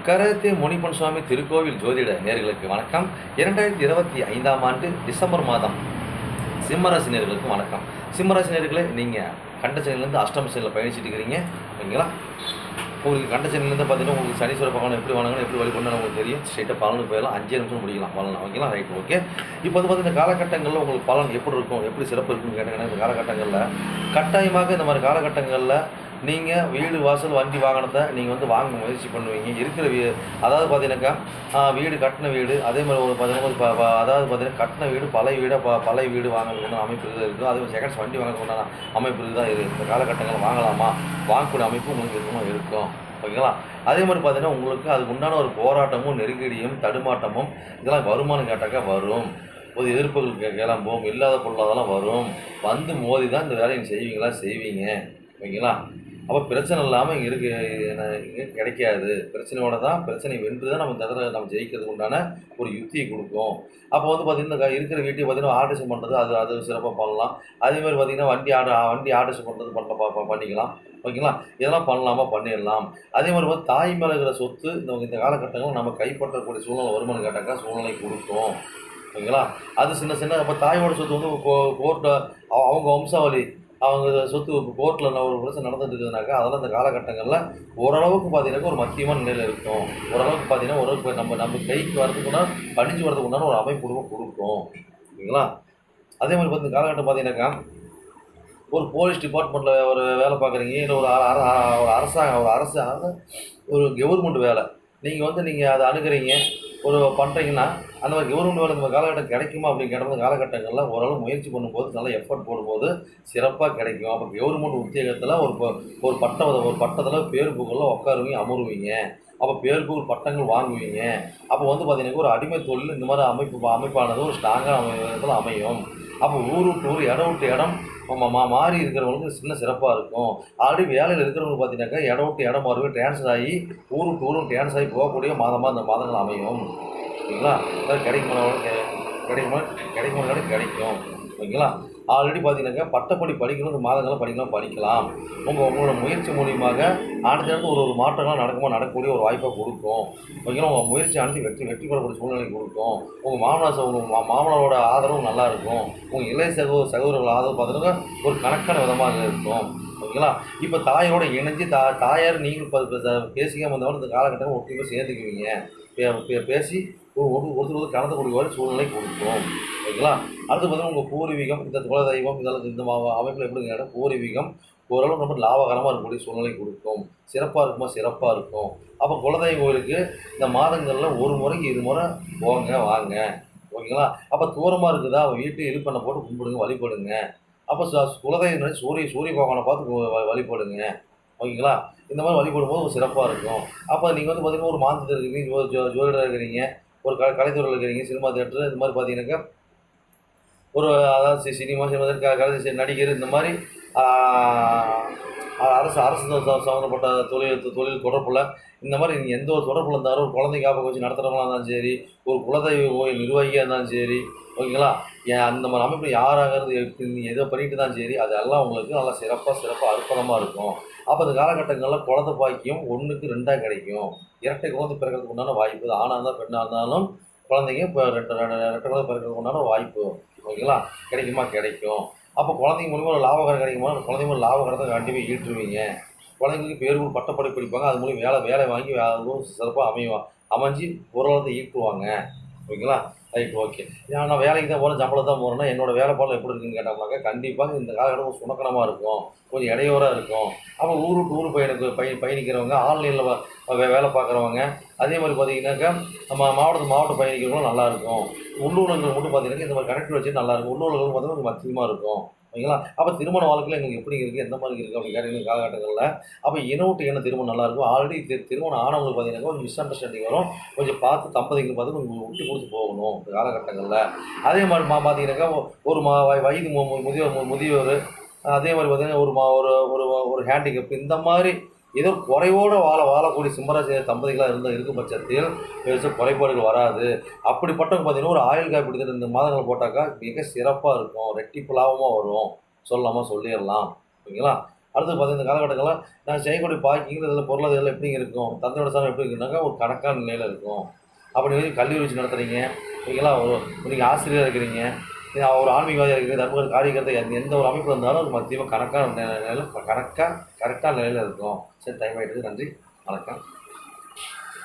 கரத்தே முனிப்பன் சுவாமி திருக்கோவில் ஜோதிட நேர்களுக்கு வணக்கம். 2025ஆம் ஆண்டு டிசம்பர் மாதம் சிம்மராசி நேர்களுக்கு வணக்கம். சிம்மராசி நேர்களே, நீங்கள் கண்டச்சனிலேருந்து அஷ்டம சனியில் பயணிச்சுட்டு இருக்கிறீங்க. ஓகேங்களா? உங்களுக்கு கண்டச்சனிலேருந்து பார்த்தீங்கன்னா உங்களுக்கு சனீஸ்வர பகவான் எப்படி வாங்கணும், எப்படி வழிபடணும் உங்களுக்கு தெரியும். ஸ்ட்ரெயிட்டாக பலனுக்கு போயிடலாம். 5 நிமிஷம் முடிக்கலாம் பலன். ஓகேங்களா? Right, okay. இப்போ வந்து பார்த்தீங்கன்னா காலகட்டங்களில் உங்களுக்கு பலன் எப்படி இருக்கும், எப்படி சிறப்பு இருக்குன்னு கேட்டாங்கன்னா, இந்த காலகட்டங்களில் கட்டாயமாக இந்த மாதிரி காலகட்டங்களில் நீங்கள் வீடு வாசல் வண்டி வாகனத்தை நீங்கள் வந்து வாங்க முயற்சி பண்ணுவீங்க. இருக்கிற அதாவது பார்த்தீங்கன்னாக்கா வீடு கட்டின வீடு, அதே மாதிரி ஒரு பார்த்தீங்கன்னா அதாவது பார்த்தீங்கன்னா கட்டின வீடு பழைய வீடு வாங்குறதுக்கு அமைப்பு இருக்குது. அதே மாதிரி செகண்ட்ஸ் வண்டி வாங்குறதுக்கான அமைப்பு தான் இருக்குது. இந்த காலகட்டங்கள் வாங்கலாமா, வாங்கக்கூடிய அமைப்பு உங்களுக்கு இருக்கும். ஓகேங்களா? அதே மாதிரி பார்த்தீங்கன்னா உங்களுக்கு அதுக்கு உண்டான ஒரு போராட்டமும் நெருக்கடியும் தடுமாட்டமும் இதெல்லாம் வருமானு கேட்டாக்கா வரும். ஒரு எதிர்ப்புகள் கிளம்பும், இல்லாத பொருளாதெல்லாம் வரும். வந்து மோதி தான் இந்த வேலையை செய்வீங்க. ஓகேங்களா? அப்போ பிரச்சனை இல்லாமல் இங்கே கிடைக்காது. பிரச்சனையோட தான், பிரச்சனை வென்று தான் நம்ம ஜெயிக்கிறதுக்கு உண்டான ஒரு யுக்தியை கொடுக்கும். அப்போ வந்து பார்த்திங்கன்னா இருக்கிற வீட்டையும் பார்த்திங்கன்னா ஆர்டர்ஸ் பண்ணுறது அது சிறப்பாக பண்ணலாம். அதேமாதிரி பார்த்திங்கன்னா வண்டி ஆர்டர்ஸ் பண்ணுறது பண்ணிக்கலாம். ஓகேங்களா? இதெல்லாம் பண்ணலாமா, பண்ணிடலாம். அதே மாதிரி வந்து தாய் மேலே இருக்கிற சொத்து இந்த காலகட்டங்கள் நம்ம கைப்பற்றக்கூடிய சூழ்நிலை வருமானு கேட்டாக்கா சூழ்நிலை கொடுக்கும். ஓகேங்களா? அது சின்ன அப்போ தாயோட சொத்து வந்து கோர்ட்டை அவங்க வம்சாவளி அவங்க சொத்து கோர்ட்டில் ஒரு பிரச்சனை நடந்துட்டு இருக்குதுனாக்கா அதெல்லாம் இந்த காலகட்டங்களில் ஓரளவுக்கு பார்த்தீங்கன்னாக்கா ஒரு மத்தியமான நிலையில் இருக்கும். ஓரளவுக்கு பார்த்தீங்கன்னா ஓரளவுக்கு நம்ம கைக்கு வரதுக்குன்னா பணிஞ்சு வரதுக்குண்டான ஒரு அமைப்பு கொடுக்கும். ஓகேங்களா? அதே மாதிரி பார்த்து காலகட்டம் பார்த்தீங்கன்னாக்கா ஒரு போலீஸ் டிபார்ட்மெண்ட்டில் ஒரு வேலை பார்க்குறீங்க, இல்லை ஒரு அரசாங்க ஒரு கவர்மெண்ட் வேலை நீங்கள் அதை அணுகிறீங்க, ஒரு பண்ணுறீங்கன்னா அந்த மாதிரி கவர்மெண்ட் வேலை இந்த காலகட்டம் கிடைக்குமா அப்படின்னு கேட்டபோது காலகட்டங்களில் ஓரளவு முயற்சி பண்ணும்போது நல்லா எஃபர்ட் போடும்போது சிறப்பாக கிடைக்கும். அப்போ கவர்மெண்ட் உத்தியோகத்தில் ஒரு பட்டத்தில் பேர் புகழில் உட்காருவீங்க, அமருவீங்க. அப்போ பேர் புகழ் பட்டங்கள் வாங்குவீங்க. அப்போ வந்து பார்த்தீங்கன்னா ஒரு அடிமை தொழில் இந்த மாதிரி அமைப்பானது ஒரு ஸ்ட்ராங்கான அமையும். அப்போ ஊர் விட்டு ஊர், இடம் விட்டு இடம் மாறி இருக்கிறவங்களுக்கு சின்ன சிறப்பாக இருக்கும். ஆல்ரெடி வேலையில் இருக்கிறவங்க பார்த்தீங்கன்னாக்கா இடம் விட்டு இடம் மாறுவே ட்ரான்ஸ்ஃபர் ஆகி ஊர் விட்டு ஊரும் ட்ரான்ஸ்ஃபர் ஆகி போகக்கூடிய மாதமாக அந்த மாதங்கள் அமையும். ஓகேங்களா? கிடைக்கும். ஓகேங்களா? ஆல்ரெடி பார்த்தீங்கன்னாக்கா பட்டப்படி படிக்கணும், இந்த மாதங்கள்லாம் படிக்கலாம். உங்களோட முயற்சி மூலியமாக அடுத்தடுத்து ஒரு மாற்றங்கள்லாம் நடக்கக்கூடிய ஒரு வாய்ப்பை கொடுக்கும். ஓகேங்களா? உங்கள் முயற்சி அனைத்து வெற்றி பெறக்கூடிய சூழ்நிலை கொடுக்கும். உங்கள் மாமனாரோட ஆதரவும் நல்லாயிருக்கும். உங்கள் இளைய சகோதரர்கள் ஆதரவு பார்த்தீங்கன்னா ஒரு கணக்கான விதமாக இருக்கும். ஓகேங்களா? இப்போ தாயோட இணைஞ்சு தாயார் நீங்கள் பேசிக்காமல் வந்தவங்க இந்த காலகட்டத்தில் ஒற்றுமை சேர்ந்துக்குவீங்க. பேசி ஒருத்தர் கலந்து கொடுக்க சூழ்நிலை கொடுக்கும். ஓகேங்களா? அடுத்து பார்த்தீங்கன்னா உங்கள் பூர்வீகம், இந்த குலதெய்வம் இதெல்லாம் இந்த அமைப்பில் எப்படின்னு கேட்டால் பூர்வீகம் ஓரளவு ரொம்ப லாபகரமாக இருக்கக்கூடிய சூழ்நிலை கொடுக்கும். சிறப்பாக இருக்கும். அப்போ குலதெய்வ கோயிலுக்கு இந்த மாதங்களில் ஒரு முறைக்கு 2 முறை வாங்க. ஓகேங்களா? அப்போ தூரமாக இருக்குதா வீட்டு பண்ண போட்டு கும்பிடுங்க, வழிபடுங்க. அப்போ குலதெய்வம் சூரிய பகவானை பார்த்து வழிபடுங்க. ஓகேங்களா? இந்த மாதிரி வழிபடும்போது சிறப்பாக இருக்கும். அப்போ நீங்கள் வந்து பார்த்திங்கன்னா ஒரு மாதத்தில் இருக்கிறீங்க, ஜோதிடராக இருக்கிறீங்க, ஒரு கலைத்துறையில் இருக்கிறீங்க, சினிமா தியேட்டர் இந்த மாதிரி பார்த்தீங்கன்னாக்கா ஒரு அதாவது சினிமா கலை நடிகர் இந்த மாதிரி அரசு சம்மந்தப்பட்ட தொழில் தொடர்பில் இந்த மாதிரி நீங்கள் எந்த ஒரு தொடர்பில் இருந்தாலும் ஒரு குழந்தை காப்பகம் வச்சு நடத்துகிறவங்களா இருந்தாலும் சரி, ஒரு குலதெய்வ கோயில் நிர்வாகியாக இருந்தாலும் சரி, ஓகேங்களா? அந்த மாதிரி அமைப்பு யாராகிறது நீங்கள் எதோ பண்ணிட்டு தான் சரி, அதெல்லாம் உங்களுக்கு நல்லா சிறப்பாக அற்புதமாக இருக்கும். அப்போ அந்த காலகட்டங்களில் குழந்தை பாக்கியம் 1க்கு 2 கிடைக்கும். இரட்டை குழந்தை பிறக்கிறதுக்கு உண்டான வாய்ப்பு, ஆணாக இருந்தாலும் பெண்ணாக இருந்தாலும் குழந்தைங்க இப்போ ரெட்டை குழந்தை பிறக்கிறதுக்கு உண்டான வாய்ப்பு. ஓகேங்களா? கிடைக்கும். அப்போ குழந்தைங்க மூலிமா ஒரு லாபகரம் கிடைக்குமா, குழந்தைங்க மூலம் லாபகரத்தை கண்டிப்பாக ஈட்டுருவீங்க. குழந்தைங்களுக்கு பேர் பட்டப்படி படிப்பாங்க, அது மூலியம் வேலை வாங்கி அதுவும் சிறப்பாக அமைஞ்சு பொருளாதாரத்தை ஈட்டுவாங்க. ஓகேங்களா? Right, okay. நான் வேலைக்கு தான் போகிறேன், சம்பளம் தான் போகிறேன்னா என்னோடய வேலை பாடம் எப்படி இருக்குன்னு கேட்டோம்னாக்கா கண்டிப்பாக இந்த காலகட்டம் சுணக்கணமாக இருக்கும், கொஞ்சம் இடையூறாக இருக்கும். அப்போ ஊர் விட்டு ஊர் பயணிக்கிறவங்க, ஆன்லைனில் வேலை பார்க்குறவங்க, அதே மாதிரி பார்த்தீங்கன்னாக்கா நம்ம மாவட்டம் பயணிக்கிறவங்களும் நல்லாயிருக்கும். உள்ளூரங்கள் மட்டும் பார்த்தீங்கன்னா இந்த மாதிரி கனெக்ட் வச்சு நல்லாயிருக்கும். உள்ளூர்கள் பார்த்தீங்கன்னா மத்தியமாக இருக்கும். ஓகேங்களா? அப்போ திருமண வாழ்க்கையில் எங்களுக்கு எப்படி இருக்குது, எந்த மாதிரி இருக்குது அப்படின்னு கேட்டீங்க காலகட்டங்களில் அப்போ இன திருமணம் நல்லாயிருக்கும். ஆல்ரெடி திருமணம் ஆனவங்களுக்கு பார்த்தீங்கன்னா கொஞ்சம் மிஸ் அண்டர்ஸ்டாண்டிங் வரும். கொஞ்சம் பார்த்து தம்பதிகள் பார்த்து கொஞ்சம் விட்டு கொடுத்து போகணும் இந்த காலகட்டங்களில். அதே மாதிரி பார்த்தீங்கன்னாக்கா ஒரு வயது முதியோர், அதே மாதிரி பார்த்தீங்கன்னா ஒரு ஹேண்டிகேப் இந்த மாதிரி ஏதோ குறைவோடு வாழக்கூடிய சிம்மராசி தம்பதிகளாக இருக்கும் பட்சத்தில் பெருசாக குறைபாடுகள் வராது. அப்படிப்பட்டவங்க பார்த்தீங்கன்னா ஒரு ஆயுள் காப்பீடு இந்த மாதங்களை போட்டாக்கா மிக சிறப்பாக இருக்கும். ரெட்டிப்பு லாபமாக வரும். சொல்லிடலாம். ஓகேங்களா? அடுத்து பார்த்தீங்கன்னா இந்த காலகட்டங்கள்லாம் நான் செய்யக்கூடிய பாக்கிங்கிறதுல பொருளாதாரம் எப்படிங்க இருக்கும், தந்தையோட சாரம் எப்படி இருக்குனாக்கா ஒரு கணக்கான நிலையில் இருக்கும். அப்படி கல்வி வச்சு நடத்துகிறீங்க, நீங்களாம் நீங்கள் ஆசிரியராக இருக்கிறீங்க, ஒரு ஆன்மீகவாதியாக இருக்கிறீங்க, தர்ம காரியகர்த்தை எந்த ஒரு அமைப்பு இருந்தாலும் அது மத்தியமாக கணக்கான நிலையில் கரெக்டான நிலையில் இருக்கும். சரி, டைம் ஆகிடுது. நன்றி, வணக்கம்.